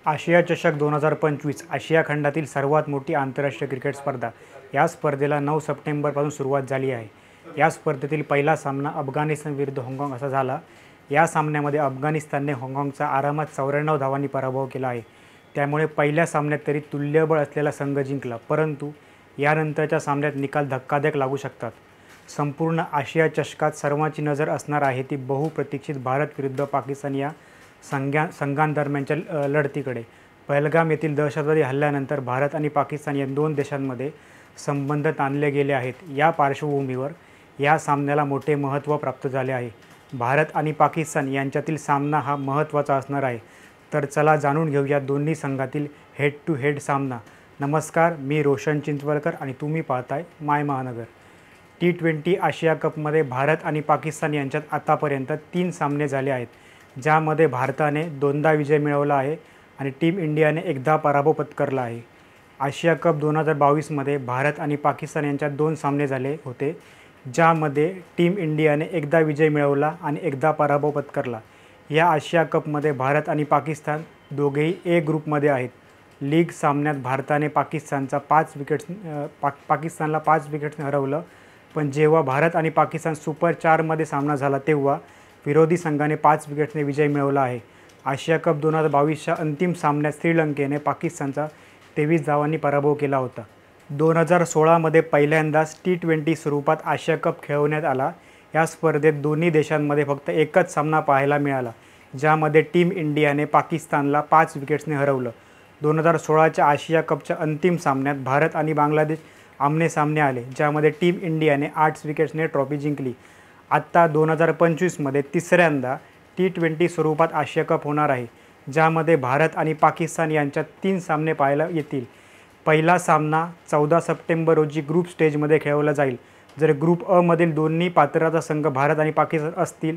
आशिया चषक 2025 आशिया खंडातील सर्वात मोठी आंतरराष्ट्रीय क्रिकेट स्पर्धा। या स्पर्धेला 9 सप्टेंबरपासून सुरुवात झाली आहे। या स्पर्धेतील पहिला सामना अफगाणिस्तान विरुद्ध हाँगकाँग असा झाला। या सामन्यामध्ये अफगाणिस्तानने हाँगकाँगचा आरामात 94 धावांनी पराभव केला आहे। त्यामुळे पहिल्या सामन्यात तरी तुल्यबळ असलेला संघ जिंकला, परंतु यानंतरच्या सामन्यात निकाल धक्कादायक लागू शकतात। संपूर्ण आशिया चषकात सर्वांची नजर असणार आहे ती बहुप्रतीक्षित भारत विरुद्ध पाकिस्तान या संघांदरम्यानच्या लढतीकडे। पहलगाम येथील दहशतवादी हल्ल्यानंतर भारत आणि पाकिस्तान या दोन देशांमध्ये संबंध ताणले गेले आहेत। या पार्श्वभूमीवर या सामन्याला मोठे महत्त्व प्राप्त झाले आहे। भारत आणि पाकिस्तान यांच्यातील सामना हा महत्त्वाचा असणार आहे। तर चला जाणून घेऊया दोन्ही संघातील हेड टू हेड सामना। नमस्कार, मी रोशन चिंचवलकर आणि तुम्ही पाहताय माय महानगर। T20 आशिया कपमध्ये भारत आणि पाकिस्तान यांच्यात आतापर्यंत 3 सामने झाले आहेत, ज्यामध्ये भारताने 2दा विजय मिळवला आहे आणि टीम इंडियाने 1दा पराभव पत्करला आहे। आशिया कप 2022 मध्ये भारत आणि पाकिस्तान यांच्यात 2 सामने झाले होते, ज्यामध्ये टीम इंडियाने 1दा विजय मिळवला आणि 1दा पराभव पत्करला। या आशिया कपमध्ये भारत आणि पाकिस्तान दोघेही ए ग्रुपमध्ये आहेत। लीग सामन्यात भारताने पाकिस्तानला 5 विकेट्सने हरवलं, पण जेव्हा भारत आणि पाकिस्तान सुपर 4मध्ये सामना झाला तेव्हा विरोधी संघाने 5 विकेट्सने विजय मिळवला आहे। आशिया कप 2022च्या अंतिम सामन्यात श्रीलंकेने पाकिस्तानचा 23 धावांनी पराभव केला होता। 2016मध्ये पहिल्यांदाच T20 स्वरूपात आशिया कप खेळवण्यात आला। या स्पर्धेत दोन्ही देशांमध्ये फक्त एकच सामना पाहायला मिळाला, ज्यामध्ये टीम इंडियाने पाकिस्तानला 5 विकेट्सने हरवलं। 2016च्या आशिया कपच्या अंतिम सामन्यात भारत आणि बांगलादेश आमनेसामने आले, ज्यामध्ये टीम इंडियाने 8 विकेट्सने ट्रॉफी जिंकली। आत्ता 2025मध्ये तिसऱ्यांदा T20 स्वरूपात आशिया कप होणार आहे, ज्यामध्ये भारत आणि पाकिस्तान यांच्यात 3 सामने पाहायला येतील। पहिला सामना 14 सप्टेंबर रोजी ग्रुप स्टेजमध्ये खेळवला जाईल। जर ग्रुप अ मधील दोन्ही पात्रता संघ भारत आणि पाकिस्तान असतील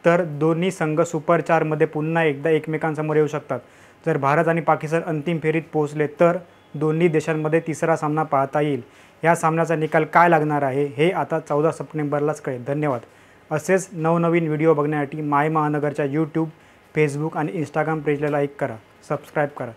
तर दोन्ही संघ सुपर 4मध्ये पुन्हा एकदा एकमेकांसमोर येऊ शकतात। जर भारत आणि पाकिस्तान अंतिम फेरीत पोहोचले तर दोन्ही देशांमध्ये तिसरा सामना पाहता येईल। या सामन्याचा निकाल काय लागणार आहे हे आता 14 सप्टेंबरलाच कळेल। धन्यवाद। असेच नवनवीन व्हिडिओ बघण्यासाठी माय महानगरच्या यूट्यूब, फेसबुक आणि इंस्टाग्राम पेजला लाईक करा, सबस्क्राईब करा।